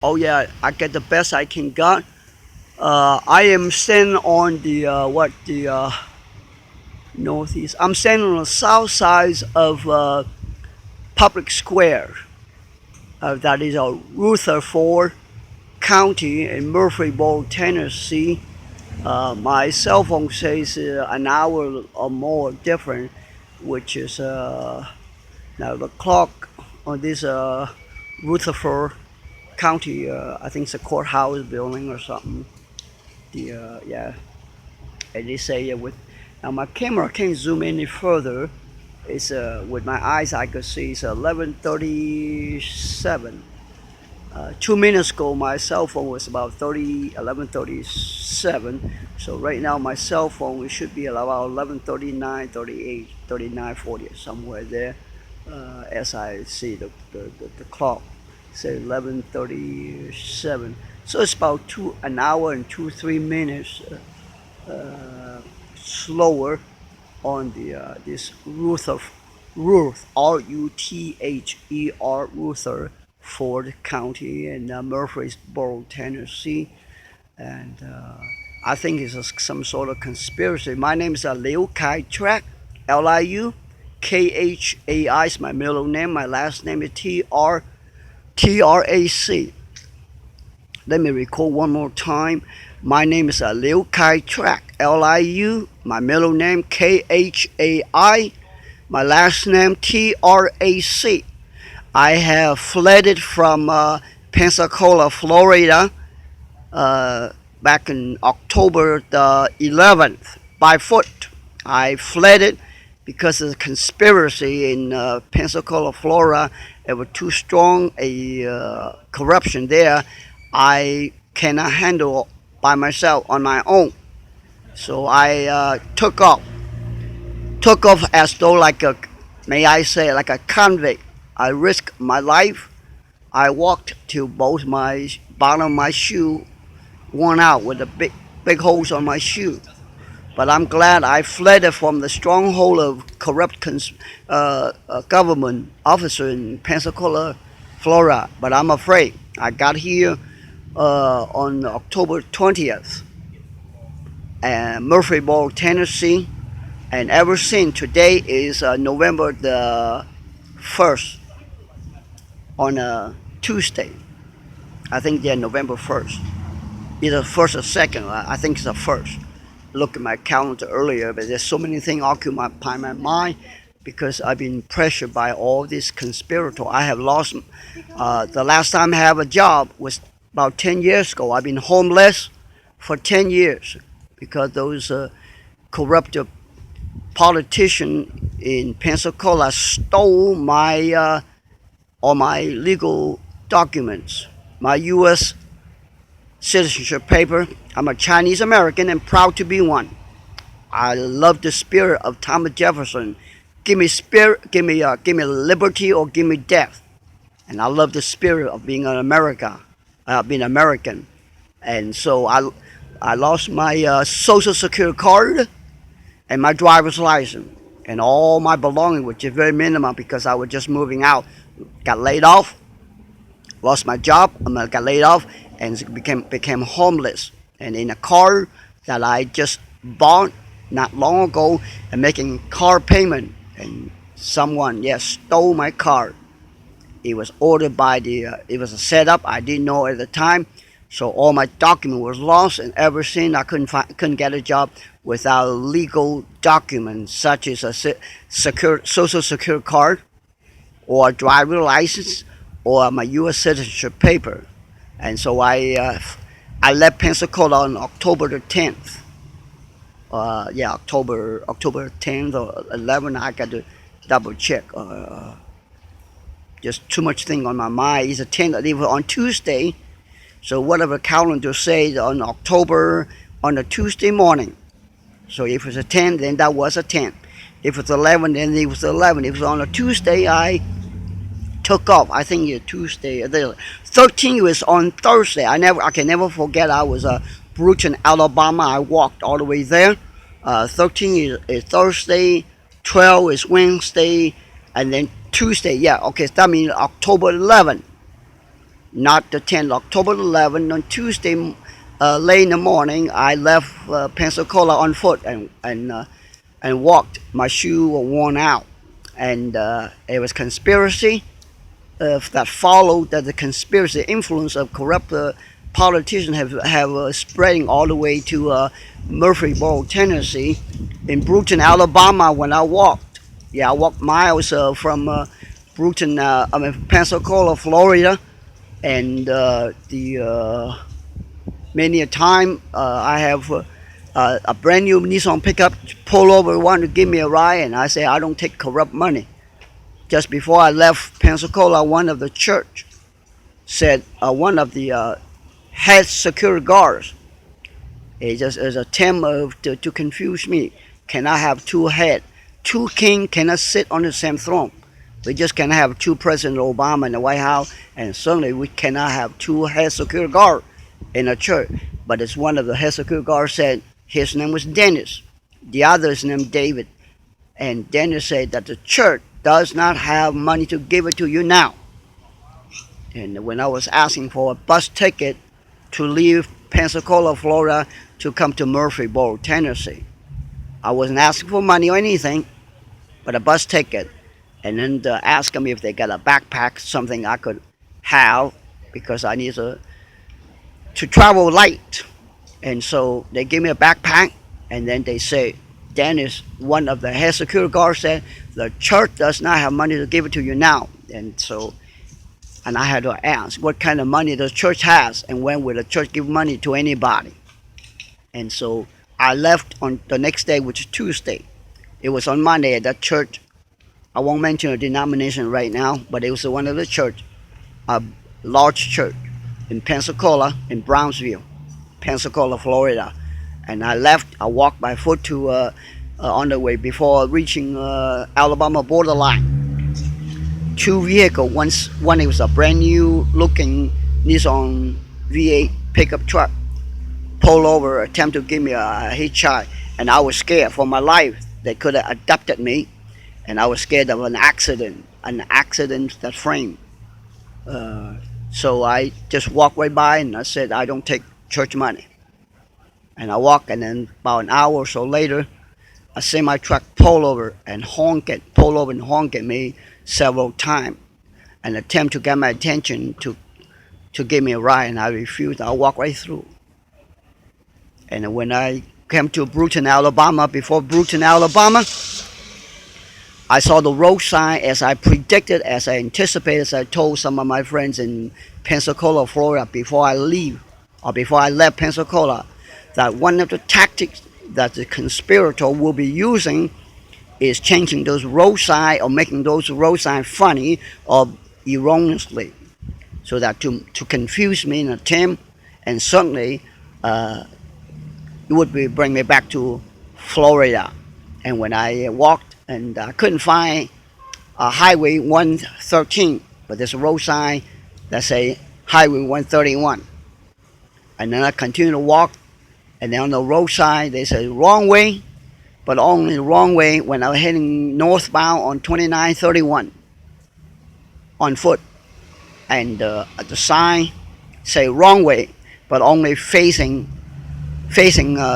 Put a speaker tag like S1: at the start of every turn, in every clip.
S1: Oh yeah, I get the best I can get. I am standing on the northeast. I'm standing on the south side of Public Square. That is Rutherford County in Murfreesboro, Tennessee. My cell phone says an hour or more different, which is now the clock on this Rutherford County. I think it's a courthouse building or something. Yeah, and they say with now my camera can't zoom any further. It's with my eyes I could see it's 11:37. 2 minutes ago my cell phone was about 11:37. So right now my cell phone it should be about 11:39, 38, 39, 40 somewhere there. As I see the clock say 11:37. So it's about an hour and 3 minutes slower on the this Ruth Ruther Rutherford County in Murfreesboro, Tennessee, and I think it's some sort of conspiracy. My name is Liu Kai Trak, Liu Khai is my middle name. My last name is Trac. Let me record one more time. My name is Liu Kai Trak, Liu, my middle name Khai, my last name Trac. I have fled from Pensacola, Florida, back in October the 11th by foot. I fled it because of the conspiracy in Pensacola, Florida. It was too strong a corruption there. I cannot handle by myself on my own. So I took off as though like a, may I say, like a convict. I risked my life. I walked till both my bottom of my shoe worn out with the big holes on my shoe. But I'm glad I fled from the stronghold of corrupt government officer in Pensacola, Florida. But I'm afraid. I got here on October 20th, and Murfreesboro, Tennessee, and ever since today is November the 1st on a Tuesday. I think they're November 1st. Either first or second. I think it's the first. Look at my calendar earlier, but there's so many things occupy my mind because I've been pressured by all these conspirators. I have lost. The last time I have a job was about 10 years ago. I've been homeless for 10 years because those corrupt politicians in Pensacola stole my all my legal documents, my U.S. citizenship paper. I'm a Chinese American and proud to be one. I love the spirit of Thomas Jefferson. Give me spirit, give me liberty, or give me death. And I love the spirit of being being American. And so I lost my Social Security card and my driver's license and all my belongings, which is very minimum because I was just moving out. Got laid off, lost my job, got laid off, and became homeless. And in a car that I just bought not long ago and making car payment, and someone stole my car. It was ordered by it was a setup. I didn't know at the time, so all my document was lost. And ever since I couldn't get a job without legal documents such as a social security card or a driver license or my U.S. citizenship paper. And so I left Pensacola on October the 10th. October 10th or 11th. I got to double check. Just too much thing on my mind. It's a 10th. It was on Tuesday. So whatever calendar says on October on a Tuesday morning. So if it's a 10th, then that was a 10th. If it's 11, then it was 11. If it was on a Tuesday, I took off. I think it's Tuesday. The 13th was on Thursday. I can never forget. I was Brewton, Alabama. I walked all the way there. 13 is Thursday. 12 is Wednesday, and then Tuesday. Yeah, okay. So that means October 11. not the 10th, October 11th. On Tuesday, late in the morning, I left Pensacola on foot and walked. My shoe were worn out, and it was conspiracy that followed, that the conspiracy influence of corrupt politicians have spreading all the way to Murfreesboro, Tennessee, in Brewton, Alabama. When I walked, yeah, I walked miles from Brewton, Pensacola, Florida, and the many a time I have a brand new Nissan pickup pull over, want to give me a ride, and I say I don't take corrupt money. Just before I left Pensacola, one of the church said, one of the head security guards, it just is a attempt to confuse me. Can I have two head? Two king cannot sit on the same throne. We just cannot have two President Obama in the White House, and certainly we cannot have two head security guard in a church. But it's one of the head security guards said his name was Dennis. The other is named David. And Dennis said that the church does not have money to give it to you now. And when I was asking for a bus ticket to leave Pensacola, Florida, to come to Murfreesboro, Tennessee, I wasn't asking for money or anything, but a bus ticket. And then ask them if they got a backpack, something I could have, because I need to travel light. And so they gave me a backpack, and then they say, Dennis, one of the head security guards, said the church does not have money to give it to you now. And I had to ask what kind of money the church has, and when will the church give money to anybody. And so I left on the next day, which is Tuesday. It was on Monday at that church. I won't mention a denomination right now, but it was one of the church, a large church in Pensacola, in Brownsville, Pensacola, Florida. And I left. I walked by foot to on the way before reaching Alabama borderline. Two vehicles. One it was a brand new looking Nissan V8 pickup truck. Pulled over, attempt to give me a hitchhike, and I was scared for my life. They could have abducted me, and I was scared of an accident that frame. So I just walked right by, and I said I don't take church money. And I walked, and then about an hour or so later, a semi truck pulled over and honked at me several times, and attempt to get my attention to give me a ride, and I refused. I walked right through. And when I came to Brewton, Alabama, before Brewton, Alabama, I saw the road sign as I predicted, as I anticipated, as I told some of my friends in Pensacola, Florida, before I left Pensacola, that one of the tactics that the conspirator will be using is changing those road signs or making those road signs funny or erroneously, so that to confuse me in an attempt, and certainly it would bring me back to Florida. And when I walked, and I couldn't find Highway 113, but there's a road sign that say Highway 131. And then I continued to walk, and then on the road sign they say wrong way, but only the wrong way when I was heading northbound on 2931 on foot. And the sign say wrong way, but only facing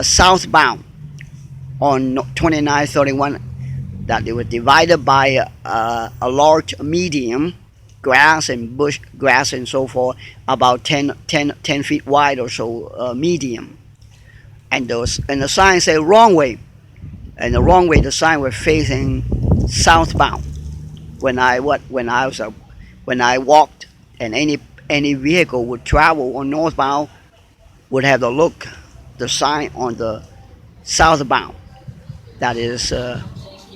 S1: southbound on 2931. That they were divided by a large medium, grass and bush grass and so forth, about 10 feet wide or so, medium. And the sign said wrong way, and the wrong way, the sign was facing southbound. When I walked, and any vehicle would travel on northbound would have to look the sign on the southbound, that is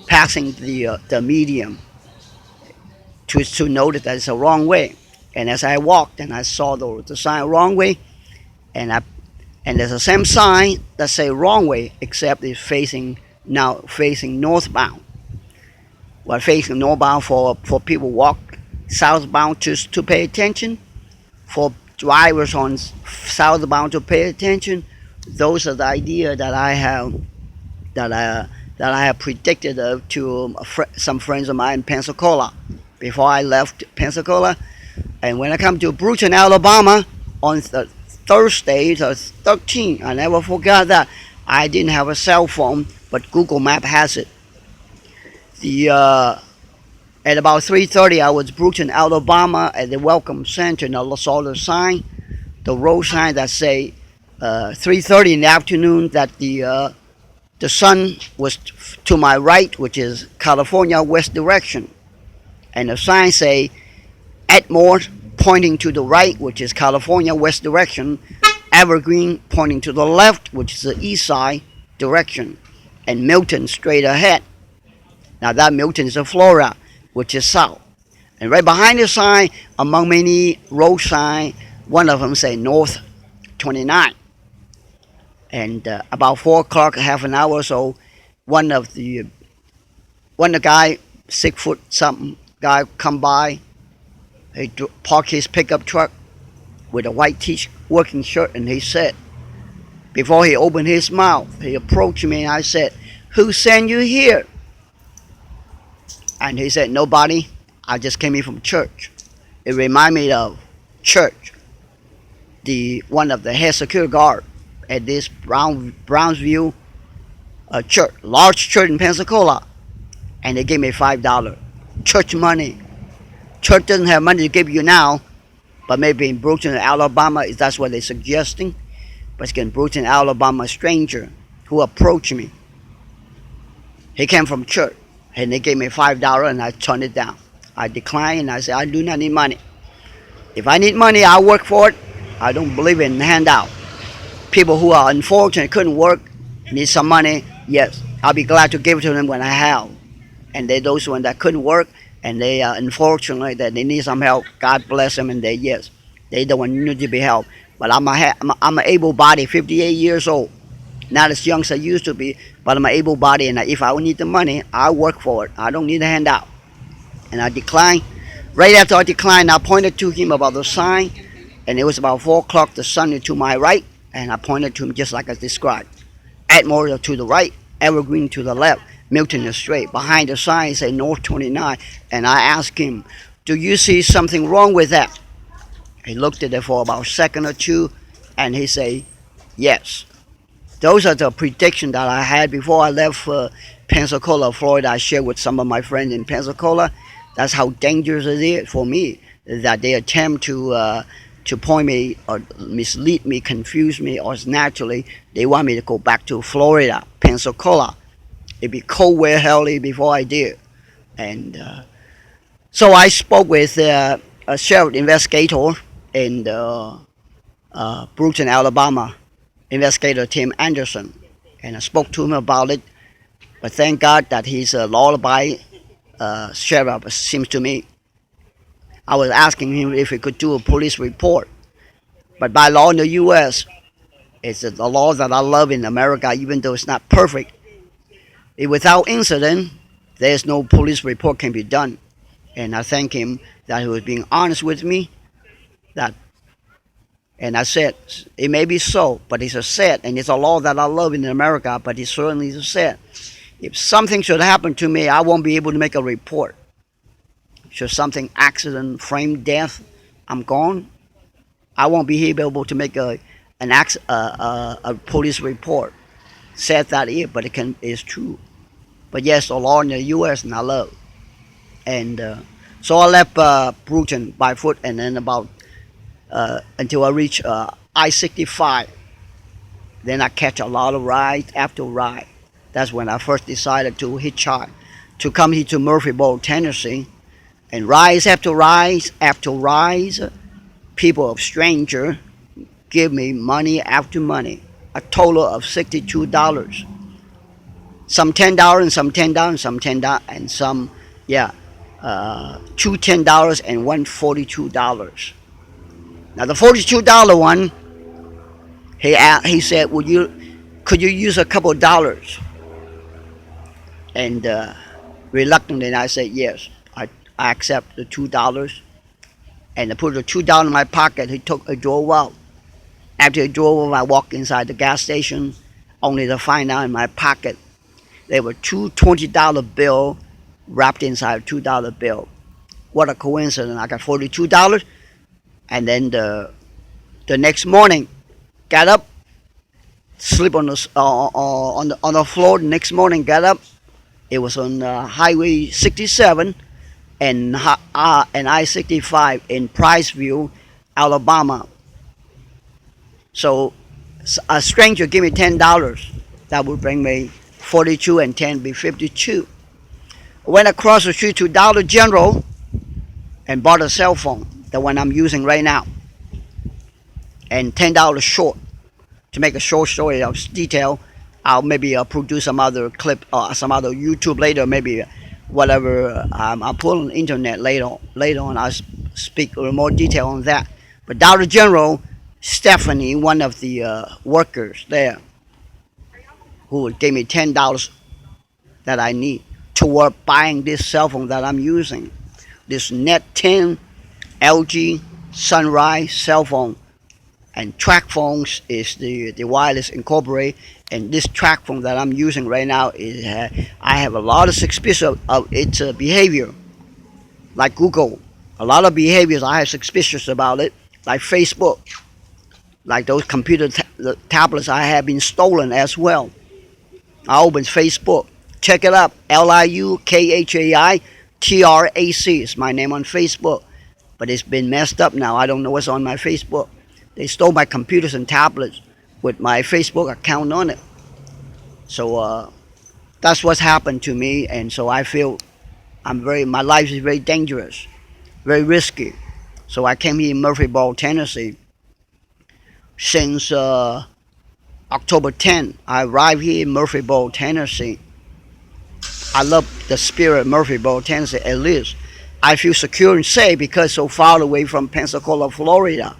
S1: passing the medium, to notice that it's a wrong way. And as I walked and I saw the sign wrong way, and there's the same sign that say wrong way, except it's facing northbound. Well, facing northbound for people walk southbound to pay attention, for drivers on southbound to pay attention. Those are the idea that I have predicted to some friends of mine in Pensacola. Before I left Pensacola, And when I come to Brewton, Alabama, on the Thursday, the 13th, I never forgot that. I didn't have a cell phone, but Google Map has it. The At about 3:30, I was Brewton, Alabama, at the Welcome Center, and I saw the sign, the road sign that say 3:30 in the afternoon. That the sun was to my right, which is California west direction, and the sign say Atmore pointing to the right, which is California west direction, Evergreen pointing to the left, which is the east side direction, and Milton straight ahead. Now that Milton is in Florida, which is south. And right behind the sign, among many road signs, one of them say North 29. And about 4 o'clock, half an hour or so, one of the guy, 6 foot something guy, come by. He parked his pickup truck with a white t-shirt, working shirt, and he said, before he opened his mouth, he approached me and I said, "Who sent you here?" And he said, "Nobody. I just came here from church." It reminded me of church. One of the head security guard at this Brownsville church, large church in Pensacola, and they gave me $5, church money. Church doesn't have money to give you now, but maybe in Brewton, Alabama, that's what they're suggesting. But in Brewton, Alabama, a stranger who approached me. He came from church, and they gave me $5, and I turned it down. I declined, and I said, "I do not need money. If I need money, I'll work for it. I don't believe in handout. People who are unfortunate, couldn't work, need some money, yes, I'll be glad to give it to them when I have. And those ones that couldn't work, and they unfortunately that they need some help, God bless them, and they don't need to be helped. But I'm an able-bodied, 58 years old, not as young as I used to be, but I'm an able-bodied, and if I need the money, I'll work for it. I don't need a handout." And I declined. Right after I declined, I pointed to him about the sign, and it was about 4 o'clock. The sun is to my right, and I pointed to him just like I described. Atmore to the right, Evergreen to the left, Milton is straight. Behind the sign, it say North 29, and I asked him, "Do you see something wrong with that?" He looked at it for about a second or two, and he said, "Yes." Those are the predictions that I had before I left Pensacola, Florida. I shared with some of my friends in Pensacola. That's how dangerous it is for me, that they attempt to point me or mislead me, confuse me, or naturally they want me to go back to Florida, Pensacola. It'd be cold where hell before I did. And so I spoke with a sheriff investigator in Brewton, Alabama, investigator Tim Anderson, and I spoke to him about it. But thank God that he's a law-abiding sheriff, seems to me. I was asking him if he could do a police report. But by law in the U.S., it's the law that I love in America, even though it's not perfect. Without incident, there's no police report can be done. And I thank him that he was being honest with me. And I said, it may be so, but it's a set, and it's a law that I love in America, but it certainly is a set. If something should happen to me, I won't be able to make a report. Should something, accident, frame death, I'm gone. I won't be able to make a police report. Said that here, but it's true. But yes, the law in the U.S. and I love. And so I left Brewton by foot, and then about until I reach I-65. Then I catch a lot of rides after ride. That's when I first decided to hitchhike, to come here to Murfreesboro, Tennessee, and rise after rise after rise. People of stranger give me money after money, a total of $62. Some $10 and some $10 and some $10 and some, two $10 and one $42. Now the $42 one, he said, could you use a couple of dollars? And reluctantly I said yes. I accept the $2, and I put the $2 in my pocket. He drove out. After he drove out, I walked inside the gas station, only to find out in my pocket there were two $20 bills wrapped inside a $2 bill. What a coincidence! I got $42 and then the next morning, got up, sleep on the floor. The next morning, got up. It was on Highway 67 and I-65 in Priceville, Alabama. So a stranger gave me $10. That would bring me 42 and 10 be 52. Went across the street to Dollar General and bought a cell phone, the one I'm using right now, and $10 short. To make a short story of detail, I'll maybe produce some other clip or some other YouTube later, maybe whatever I'll put on the internet later. Later on, I'll speak a little more detail on that. But Dollar General, Stephanie, one of the workers there, who gave me $10 that I need toward buying this cell phone that I'm using, this Net 10 LG Sunrise cell phone. And track phones is the wireless incorporate, and this track phone that I'm using right now is I have a lot of suspicion of its behavior, like Google. A lot of behaviors I have suspicious about it, like Facebook, like those computer tablets I have been stolen as well. I opened Facebook, check it up, LIUKHAITRAC is my name on Facebook, but it's been messed up now. I don't know what's on my Facebook. They stole my computers and tablets with my Facebook account on it. So that's what's happened to me, and so I feel my life is very dangerous, very risky. So I came here in Murfreesboro, Tennessee, since October 10th. I arrived here in Murfreesboro, Tennessee. I love the spirit of Murfreesboro, Tennessee. At least I feel secure and safe because so far away from Pensacola, Florida.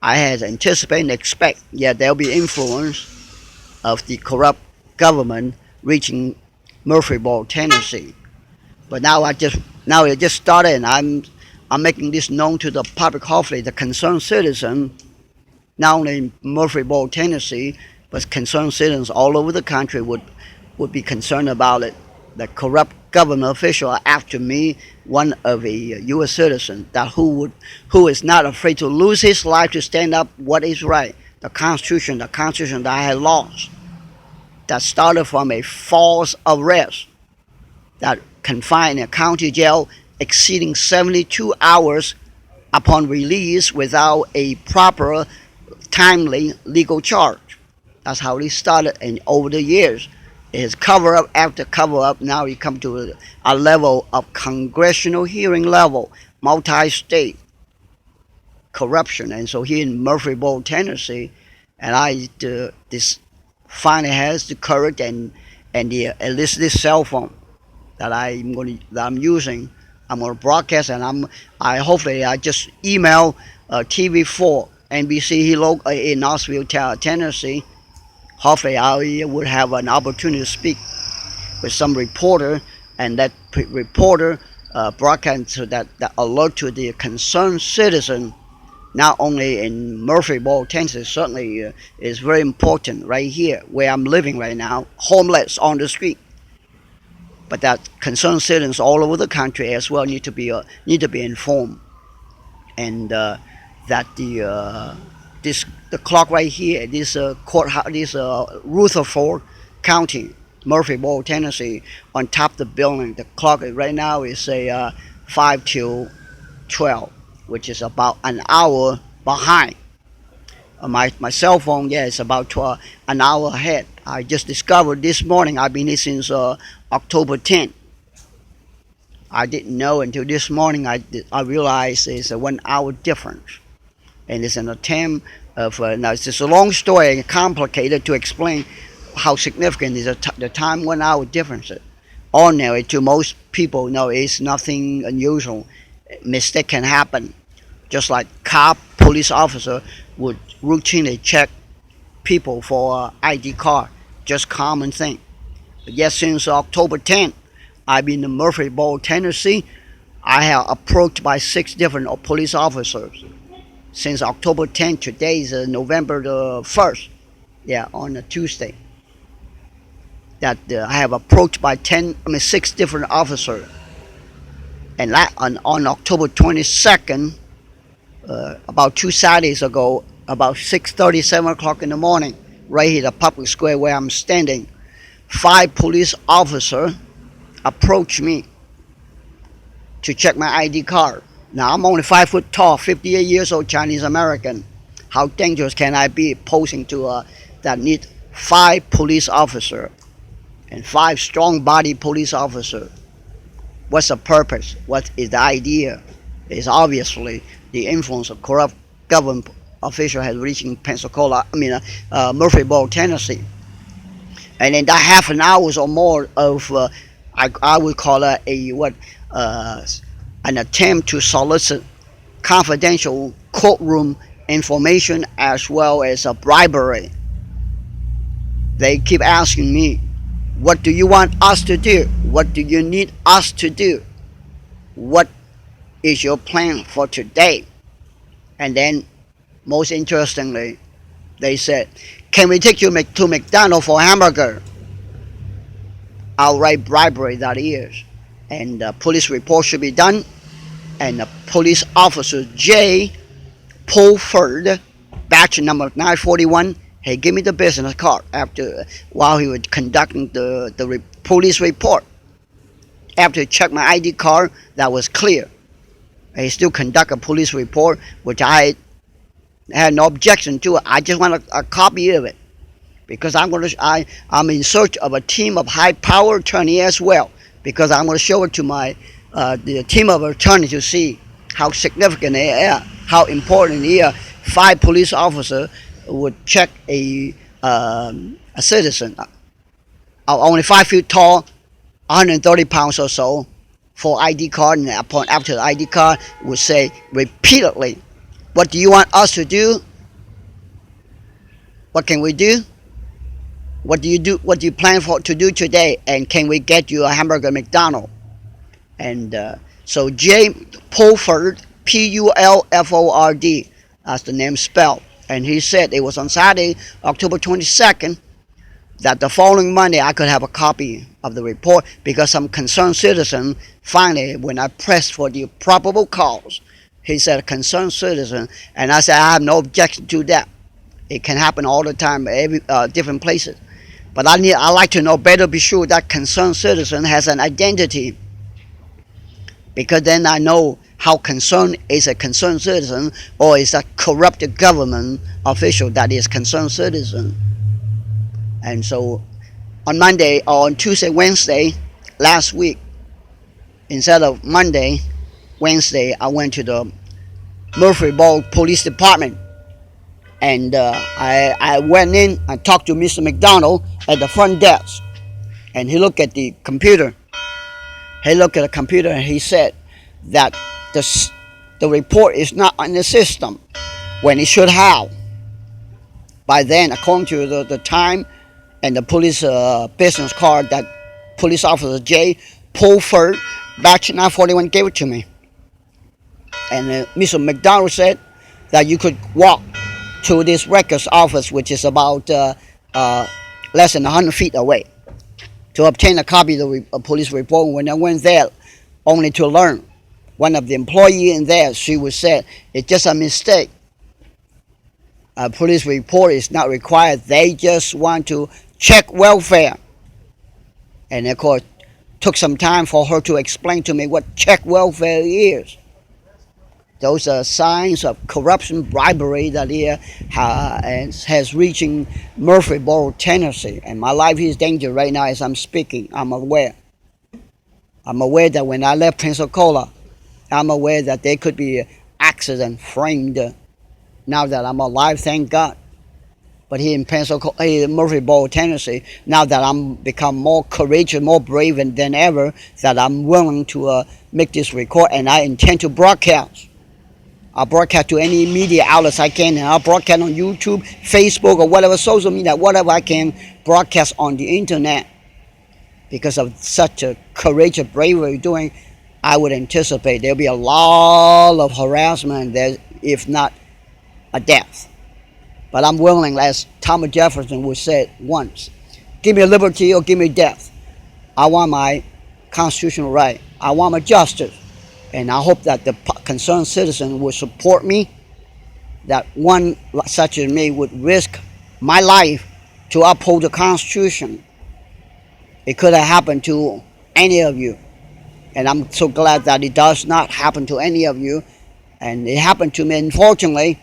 S1: I had anticipated and expect, yeah, there'll be influence of the corrupt government reaching Murfreesboro, Tennessee. But now it just started, and I'm making this known to the public, hopefully the concerned citizen, not only in Murfreesboro, Tennessee, but concerned citizens all over the country would be concerned about it. The corrupt government official are after me, one of a U.S. citizen that who is not afraid to lose his life to stand up what is right. The Constitution that I had lost, that started from a false arrest that confined in a county jail exceeding 72 hours upon release without a proper, timely legal charge. That's how it started, and over the years, it is cover up after cover up. Now you come to a level of congressional hearing level, multi-state corruption, and so here in Murfreesboro, Tennessee, and this finally has the courage and at least this cell phone that I'm using. I'm going to broadcast, and I hopefully I just email TV4 NBC here in Knoxville, Tennessee. Hopefully I would have an opportunity to speak with some reporter, and that reporter broadcast so that alert to the concerned citizen, not only in Murfreesboro, Tennessee, certainly is very important right here where I'm living right now, homeless on the street. But that concerned citizens all over the country as well need to be informed, and that the clock right here, this courthouse, this Rutherford County, Murfreesboro, Tennessee, on top of the building, the clock right now is a 5 till 12, which is about an hour behind. My cell phone, yeah, it's about an hour ahead. I just discovered this morning. I've been here since October 10th. I didn't know until this morning. I realized it's a 1 hour difference, and it's an attempt of now it's just a long story and complicated to explain how significant is the time 1 hour difference. Ordinary to most people, no, it's nothing unusual. Mistake can happen, just like police officer would routinely check people for ID card, just common thing. But yes, since October 10th, I've been in Murfreesboro, Tennessee. I have approached by 6 different police officers since October 10th. Today is November the 1st, yeah, on a Tuesday. That I have approached by 6 different officers, and on October 22nd, about 2 Saturdays ago, about 6:30, 7 o'clock in the morning, right here, the public square where I'm standing. 5 police officers approached me to check my ID card. Now I'm only 5 foot tall, 58 years old, Chinese American. How dangerous can I be posing to that need 5 police officers and 5 strong-body police officers? What's the purpose? What is the idea? It's obviously the influence of corrupt government official has reached in Murfreesboro, Tennessee. And in that half an hour or more of, I would call it an attempt to solicit confidential courtroom information as well as a bribery. They keep asking me, what do you want us to do? What do you need us to do? What is your plan for today? And then, most interestingly, they said, can we take you to McDonald's for a hamburger? Outright bribery, that is. And the police report should be done. And the police officer J. Pulford, batch number 941, he gave me the business card while he was conducting the police report. After he checked my ID card, that was clear. He still conduct a police report, which I had no objection to it. I just want a copy of it because I'm in search of a team of high power attorney as well, because I'm going to show it to the team of attorneys to see how significant they are, how important it is. 5 police officers would check a citizen, only 5 feet tall, 130 pounds or so, for ID card, and after the ID card would say repeatedly, what do you want us to do? What can we do? What do you plan to do today? And can we get you a hamburger at McDonald's? And so J. Pulford, Pulford, as the name spelled. And he said it was on Saturday, October 22nd, that the following Monday I could have a copy of the report, because some concerned citizen, finally, when I pressed for the probable cause, he said concerned citizen, and I said I have no objection to that. It can happen all the time, different places. But I like to know, better be sure that concerned citizen has an identity, because then I know how concerned is a concerned citizen, or is a corrupted government official that is concerned citizen. And so on Monday or on Tuesday, Wednesday, last week, instead of Monday, Wednesday, I went to the Murfreesboro Police Department. And I went in and talked to Mr. McDonald at the front desk. And he looked at the computer. He looked at the computer and he said that the report is not in the system when it should have. By then, according to the time and the police business card that police officer J. Pulford, batch 941, gave it to me. And Mr. McDonald said that you could walk to this records office, which is about less than 100 feet away, to obtain a copy of the police report. When I went there, only to learn, one of the employees in there, she would say, it's just a mistake. A police report is not required. They just want to check welfare. And of course, took some time for her to explain to me what check welfare is. Those are signs of corruption, bribery that here has reaching Murfreesboro, Tennessee. And my life is in danger right now as I'm speaking. I'm aware. I'm aware that when I left Pensacola, I'm aware that there could be an accident framed. Now that I'm alive, thank God. But here in Pensacola, in Murfreesboro, Tennessee, now that I'm become more courageous, more brave than ever, that I'm willing to make this record, and I intend to broadcast. I'll broadcast to any media outlets I can, and I'll broadcast on YouTube, Facebook, or whatever social media, whatever I can broadcast on the internet. Because of such a courageous bravery doing, I would anticipate there'll be a lot of harassment there, if not a death. But I'm willing, as Thomas Jefferson would say once, give me liberty or give me death. I want my constitutional right. I want my justice. And I hope that the concerned citizen will support me that one such as me would risk my life to uphold the Constitution. It could have happened to any of you. And I'm so glad that it does not happen to any of you. And it happened to me, unfortunately.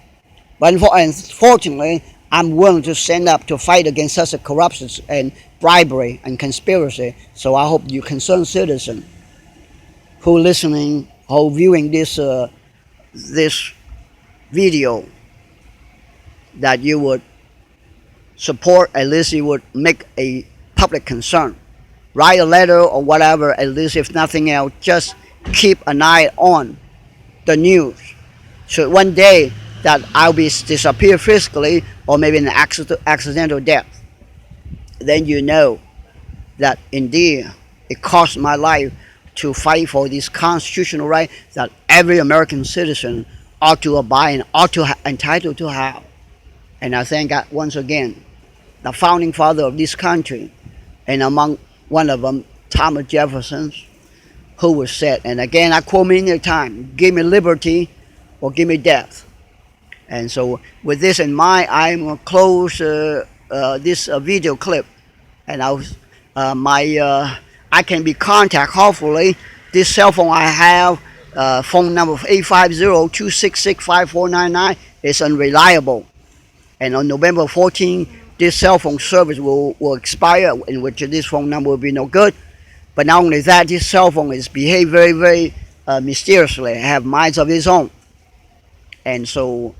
S1: But unfortunately, I'm willing to stand up to fight against such a corruption and bribery and conspiracy. So I hope you concerned citizen who listening, who viewing this video, that you would support, at least you would make a public concern. Write a letter or whatever, at least if nothing else, just keep an eye on the news. So one day that I'll be disappear physically or maybe an accidental death, then you know that indeed it cost my life to fight for this constitutional right that every American citizen ought to abide and ought to entitled to have. And I thank God once again, the founding father of this country, and among one of them, Thomas Jefferson, who was said, and again I quote many times, give me liberty or give me death. And so with this in mind, I'm going to close this video clip. And I can be contacted, hopefully. This cell phone I have, phone number 850-266-5499, is unreliable. And on November 14, this cell phone service will expire, in which this phone number will be no good. But not only that, this cell phone is behave very, very mysteriously, have minds of its own. And so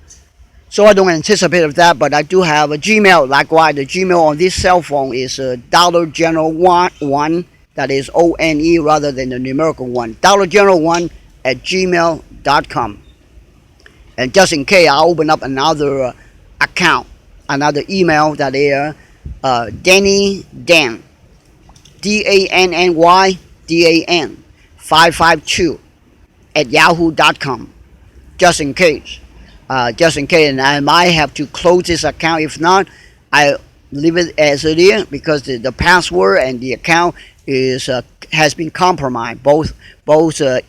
S1: I don't anticipate of that, but I do have a Gmail. Likewise, the Gmail on this cell phone is Dollar General 1, that is ONE rather than the numerical 1. Dollar General 1 at gmail.com. And just in case, I'll open up another account, another email, that is Danny Dan, DANNY 552 at yahoo.com. Just in case, and I might have to close this account. If not, I leave it as it is, because the password and the account has been compromised. Both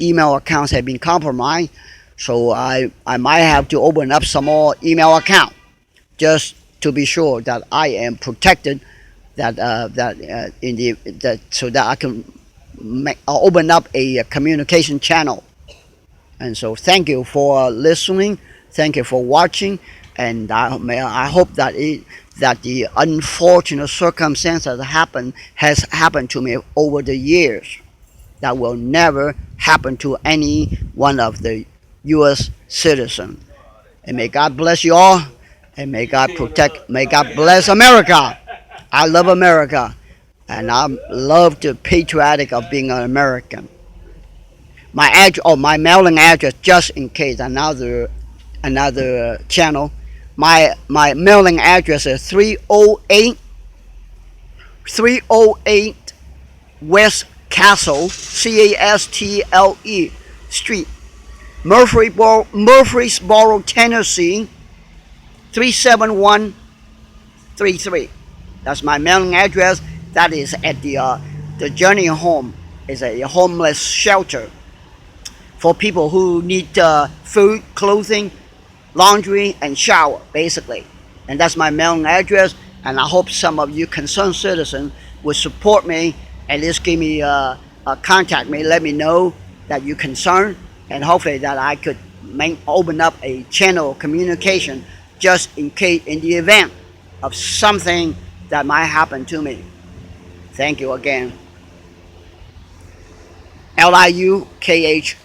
S1: email accounts have been compromised. So I might have to open up some more email account just to be sure that I am protected. So that I can open up a communication channel. And so thank you for listening. Thank you for watching. And I hope that the unfortunate circumstance that has happened to me over the years, that will never happen to any one of the U.S. citizens. And may God bless you all, and may God protect, may God bless America. I love America, and I love the patriotic of being an American. My mailing address, just in case another channel. My mailing address is 308 West Castle, Castle Street, Murfreesboro, Tennessee 37133. That's my mailing address. That is at the Journey Home. Is a homeless shelter for people who need food, clothing, laundry, and shower, basically. And that's my mailing address. And I hope some of you concerned citizens will support me, at least give me contact me, let me know that you're concerned, and hopefully that I could open up a channel of communication just in case, in the event of something that might happen to me. Thank you again. LIUKHAITRAC.